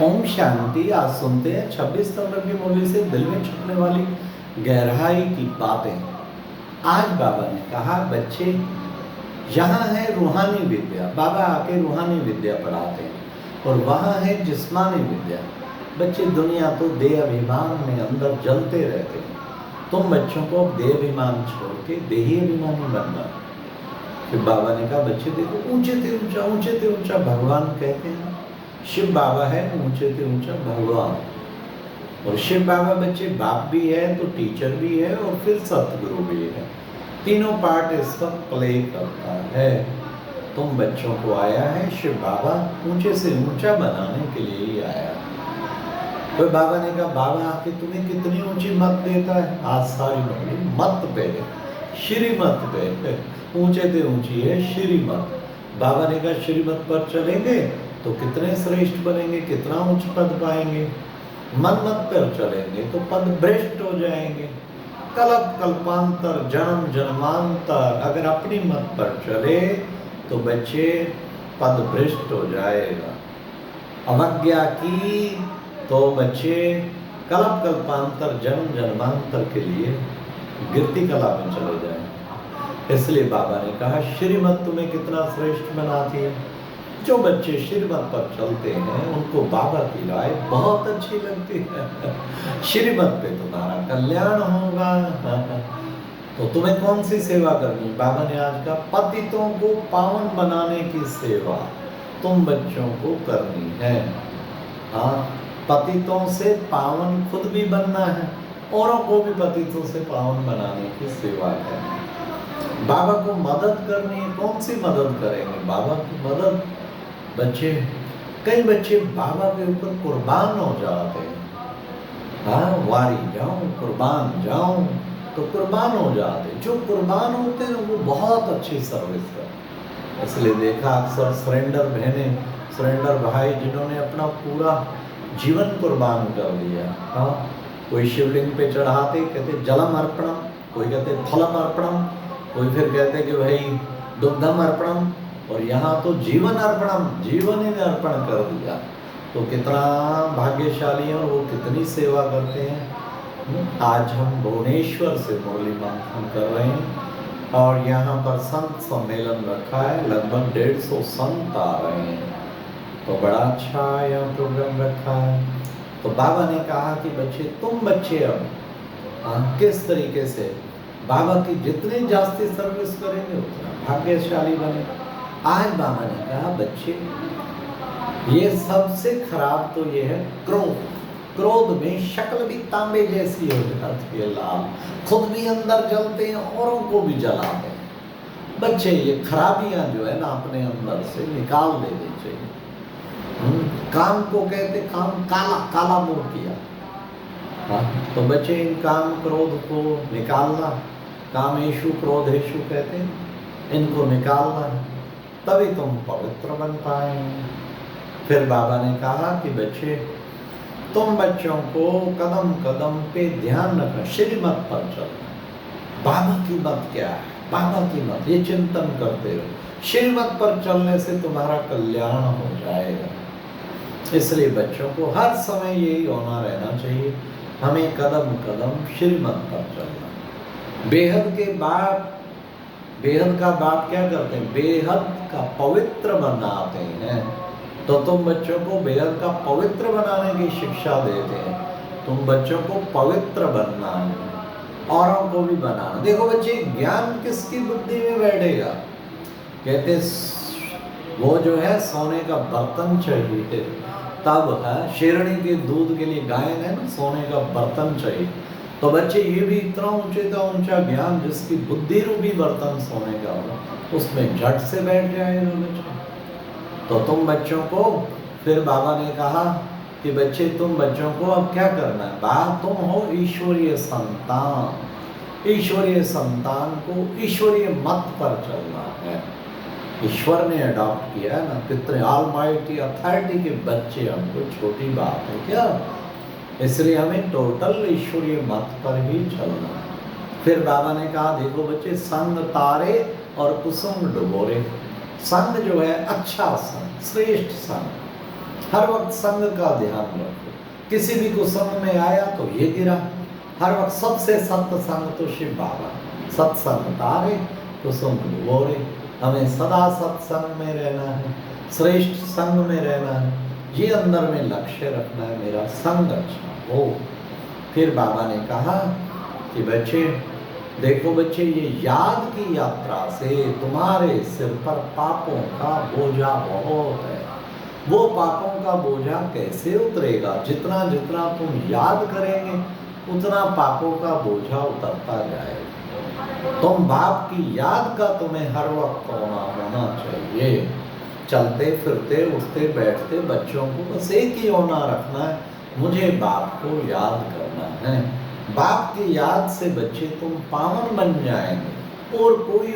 ओम शांति। आज सुनते हैं 26 नंबर की मुरली से दिल में छुपने वाली गहराई की बातें। आज बाबा ने कहा, बच्चे यहाँ है रूहानी विद्या, बाबा आके रूहानी विद्या पढ़ाते हैं, और वहाँ है जिस्मानी विद्या। बच्चे दुनिया तो देह अभिमान में अंदर जलते रहते हैं। तुम बच्चों को अब देह अभिमान छोड़ के देही अभिमानी बनना। फिर बाबा ने कहा, बच्चे देखो ऊंचे से ऊंचा भगवान कहते हैं। शिव बाबा है ऊंचे से ऊंचा भगवान, और शिव बाबा बच्चे बाप भी है तो टीचर भी है और फिर सतगुरु भी है। तीनों पार्ट इस वक्त प्ले करता है। तुम बच्चों को आया है शिव बाबा ऊंचे से ऊंचा बनाने के लिए ही आया। तो बाबा ने कहा, बाबा आके तुम्हें कितनी ऊंची मत देता है। आज सारी नौकरी मत पे, श्रीमत पे, ऊंचे से ऊंची है श्रीमत। बाबा ने कहा, श्रीमत पर चलेंगे तो कितने श्रेष्ठ बनेंगे, कितना उच्च पद पाएंगे। मन मत पर चलेंगे तो पद भ्रष्ट हो जाएंगे। कल्प कल्पांतर जन्म जन्मांतर अगर अपनी मत पर चले तो बच्चे पद भ्रष्ट हो जाएगा। अवज्ञा की तो बच्चे कल्प कल्पांतर जन्म जन्मांतर के लिए गिरती कला में चले जाएंगे। इसलिए बाबा ने कहा, श्रीमत तुम्हें कितना श्रेष्ठ बनाती है। जो बच्चे श्रीमत पर चलते हैं उनको बाबा की राय बहुत अच्छी लगती है। श्रीमत पे तुम्हारा कल्याण होगा। तो तुम्हें कौन सी सेवा करनी? बाबा ने आज कहा, पतितों को पावन बनाने की सेवा तुम बच्चों को करनी है। हाँ, पतितों से पावन खुद भी बनना है, औरों को भी पतितों से पावन बनाने की सेवा करनी। बाबा को मदद करनी है। कौन सी मदद करेंगे? बाबा की मदद। बच्चे, कई बच्चे बाबा के ऊपर कुर्बान हो जाते हैं। हाँ, वारी जाऊं कुर्बान जाऊं, तो कुर्बान हो जाते। जो कुर्बान होते हैं वो बहुत अच्छी सर्विस करते। इसलिए देखा अक्सर सरेंडर बहनें, सरेंडर भाई जिन्होंने अपना पूरा जीवन कुर्बान कर दिया। हाँ, कोई शिवलिंग पे चढ़ाते कहते जलम अर्पणम, कोई कहते फलम अर्पणम, कोई फिर कहते कि भाई दुग्धम अर्पणम, और यहाँ तो जीवन अर्पणम, जीवन ही अर्पण कर दिया। तो कितना भाग्यशाली है और वो कितनी सेवा करते हैं। आज हम भुवनेश्वर से मुरली मंथन कर रहे हैं और यहाँ पर संत सम्मेलन रखा है। लगभग 150 संत आ रहे हैं, तो बड़ा अच्छा यहाँ प्रोग्राम रखा है। तो बाबा ने कहा कि बच्चे, तुम बच्चे अब किस तरीके से बाबा की जितनी जास्ती सर्विस करेंगे उतना भाग्यशाली बने। आज बाबा ने कहा, बच्चे ये सबसे खराब तो ये है क्रोध। क्रोध में शक्ल भी तांबे जैसी हो जाती है, लाल, खुद भी अंदर जलते हैं औरों को भी जलाते हैं। बच्चे ये खराबियां जो है ना अपने अंदर से निकाल देनी चाहिए। काम को कहते काम काला, काला मुंह किया। हाँ, तो बच्चे इन काम क्रोध को निकालना, कामेशु क्रोधेशु कहते हैं, इनको निकालना है, तभी तुम पवित्र बन पाएंगे। फिर बाबा ने कहा कि बच्चे, तुम बच्चों को कदम कदम पे ध्यान रखना, श्रीमत पर चलना। बाबा की मत क्या है, बाबा की मत, ये चिंतन करते रहो। श्रीमत पर चलने से तुम्हारा कल्याण हो जाएगा। इसलिए बच्चों को हर समय यही होना रहना चाहिए, हमें कदम कदम श्रीमत पर चलना। बेहद के बाप, बेहद का बाप क्या करते हैं? बेहद का पवित्र बनाते हैं। तो तुम बच्चों को बेहद का पवित्र बनाने की शिक्षा देते हैं। तुम बच्चों को पवित्र बनना है, औरों को भी बनाना। देखो बच्चे, ज्ञान किसकी बुद्धि में बैठेगा? कहते वो जो है सोने का बर्तन चाहिए, तब है शेरनी के दूध के लिए गायन है ना, सोने का बर्तन चाहिए। तो बच्चे, ये भी इतना ऊंचे का ऊंचा ज्ञान जिसकी बुद्धि रूपी बर्तन सोने का होगा, उसमें झट से बैठ जाएगा बच्चे। तो तुम बच्चों को, फिर बाबा ने कहा कि बच्चे, तुम बच्चों को अब क्या करना है? बात, तुम हो ईश्वरीय संतान। ईश्वरीय संतान को ईश्वरीय मत पर चलना है। ईश्वर ने अडॉप्ट किया है ना, कितने ऑलमाइटी अथॉरिटी के बच्चे, हमको छोटी बात है क्या? इसलिए हमें टोटल ईश्वरीय मत पर ही चलना है। फिर बाबा ने कहा, देखो बच्चे, संग तारे और कुसुम डुबोरे। संग जो है अच्छा संग, श्रेष्ठ संग, हर वक्त संग का ध्यान रखो। किसी भी को संग में आया तो ये गिरा। हर वक्त सबसे सत्संग तो शिव बाबा, सत्संग तारे कुसुम गोरे। हमें सदा सत्संग में रहना है, श्रेष्ठ संग में रहना है, ये अंदर में लक्ष्य रखना है, मेरा संग अच्छा हो। फिर बाबा ने कहा कि बच्चे देखो बच्चे, ये याद की यात्रा से तुम्हारे सिर पर पापों का बोझा बहुत है। वो पापों का बोझा कैसे उतरेगा? जितना जितना तुम याद करेंगे उतना पापों का बोझा उतरता जाएगा। तुम बाप की याद का तुम्हें हर वक्त होना चाहिए। चलते फिरते उठते बैठते बच्चों को बस एक ही होना रखना है, मुझे बाप को याद करना है। बाप की याद से बच्चे तुम पावन बन जाएंगे, और कोई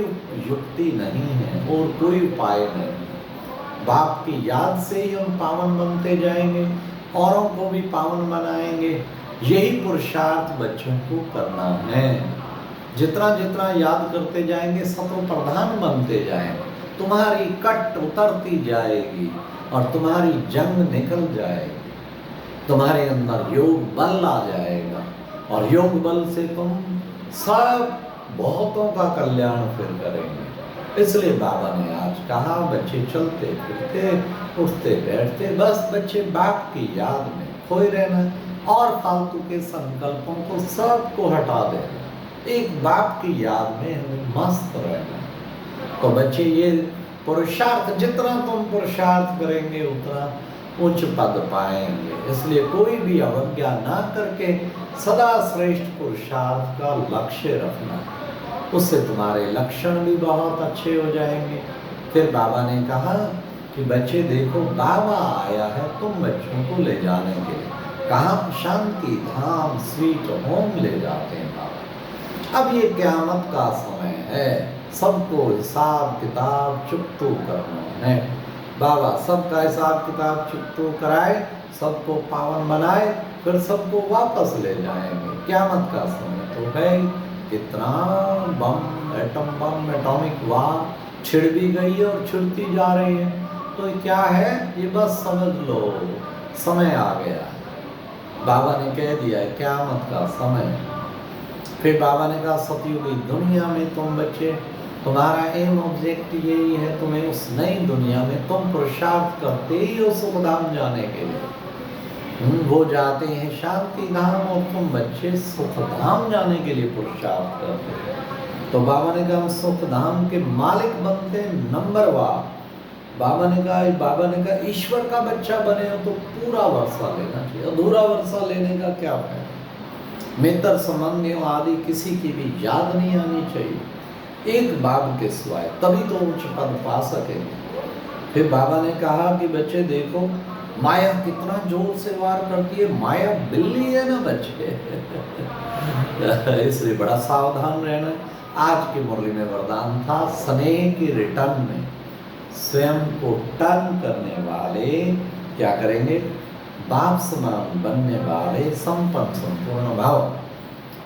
युक्ति नहीं है और कोई उपाय नहीं। बाप की याद से ही हम पावन बनते जाएंगे, औरों को भी पावन बनाएंगे। यही पुरुषार्थ बच्चों को करना है। जितना जितना याद करते जाएंगे सतो प्रधान बनते जाएंगे, तुम्हारी कट उतरती जाएगी और तुम्हारी जंग निकल जाएगी। तुम्हारे अंदर योग बल आ जाएगा और योग बल से तुम सब बहुतों का कल्याण फिर करेंगे। इसलिए बाबा ने आज कहा बच्चे चलते फिरते उठते बैठते बस बच्चे बाप की याद में खोए रहना और फालतू के संकल्पों को सबको हटा देना, एक बाप की याद में हमें मस्त रहना। तो बच्चे ये पुरुषार्थ, जितना तुम पुरुषार्थ करेंगे उतना उच्च पद पाएंगे। इसलिए कोई भी अवज्ञा ना करके सदा श्रेष्ठ पुरुषार्थ का लक्ष्य रखना, उससे तुम्हारे लक्षण भी बहुत अच्छे हो जाएंगे। फिर बाबा ने कहा कि बच्चे देखो बाबा आया है तुम बच्चों को ले जाने के लिए। कहाँ? शांति धाम स्वीट होम ले जाते हैं बाबा। अब ये क़यामत का समय है, सबको हिसाब किताब चुकतो करना है। बाबा सबका हिसाब किताब चुकतो कराए, सबको पावन बनाए, फिर सबको वापस ले जाएंगे। क़यामत का समय तो है। कितना बम, एटम बम, एटॉमिक वार छिड़ भी गई और छिड़ती जा रही है। तो क्या है ये? बस समझ लो समय आ गया। बाबा ने कह दिया है क़यामत का समय। फिर बाबा ने कहा सतयुगी दुनिया में तुम बच्चे, तुम्हारा एम ऑब्जेक्ट यही है, तुम्हें उस नई दुनिया में तुम पुरुषार्थ करते ही हो सुखधाम जाने के लिए। वो जाते हैं शांति धाम और तुम बच्चे सुखधाम जाने के लिए पुरुषार्थ करते हो। तो बाबा ने कहा सुखधाम के मालिक बनते नंबरवार। बाबा ने कहा ईश्वर का बच्चा बने हो तो पूरा वर्षा लेना चाहिए, अधूरा वर्षा लेने का क्या फायदा? मित्र संबंधियों आदि किसी की भी याद नहीं आनी चाहिए एक बाप के सिवाय, तभी तो उच्च पद पा सकेंगे। फिर बाबा ने कहा कि बच्चे देखो माया कितना जोर से वार करती है, माया बिल्ली है ना बच्चे इसलिए बड़ा सावधान रहना। आज की मुरली में वरदान था स्नेह की रिटर्न में स्वयं को टर्न करने वाले क्या करेंगे? बाप समान बनने वाले संपन्न संपूर्ण भाव।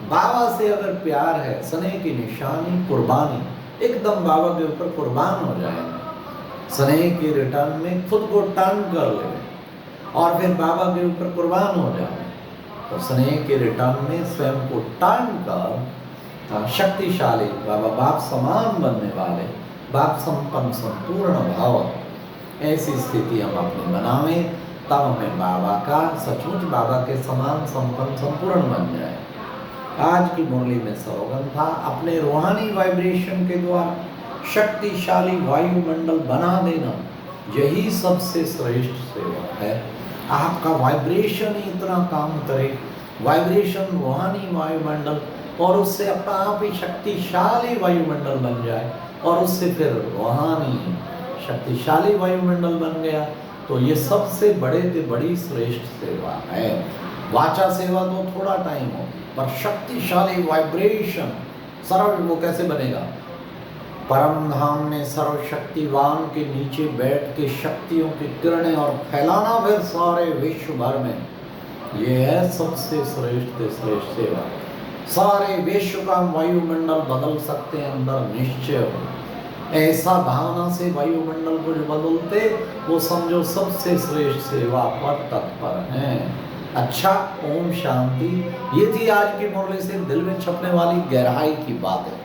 बाबा से अगर प्यार है, स्नेह की निशानी कुर्बानी, एकदम बाबा के ऊपर कुर्बान हो जाएंगे। स्नेह की रिटर्न में खुद को टर्न कर ले और फिर बाबा के ऊपर कुर्बान हो जाए। तो स्नेह के रिटर्न में स्वयं को टर्न कर शक्तिशाली बाबा बाप समान बनने वाले, बाप संपन्न संपूर्ण भाव, ऐसी स्थिति हम अपनी बनावें, तब हमें बाबा का सचमुच बाबा के समान संपन्न संपूर्ण बन जाए। आज की मुरली में स्लोगन था अपने रूहानी वाइब्रेशन के द्वारा शक्तिशाली वायुमंडल बना देना, यही सबसे श्रेष्ठ सेवा है। आपका वाइब्रेशन ही इतना काम करे, वाइब्रेशन रूहानी वायुमंडल, और उससे अपना आप ही शक्तिशाली वायुमंडल बन जाए और उससे फिर रूहानी शक्तिशाली वायुमंडल बन गया, तो ये सबसे बड़े से बड़ी श्रेष्ठ सेवा है। वाचा सेवा तो थोड़ा टाइम हो, पर शक्तिशाली वाइब्रेशन सर्व वो कैसे बनेगा? परम धाम में सर्वशक्तिवान के नीचे बैठ के शक्तियों की किरणें और फैलाना फिर सारे विश्व भर में, ये है सबसे श्रेष्ठ से श्रेष्ठ सेवा। सारे विश्व का वायुमंडल बदल सकते हैं अंदर निश्चय हो। ऐसा भावना से वायुमंडल को जो बदलते, वो समझो सबसे श्रेष्ठ सेवा पर तत्पर हैं। अच्छा, ओम शांति। ये थी आज की मुरली से दिल में छपने वाली गहराई की बात है।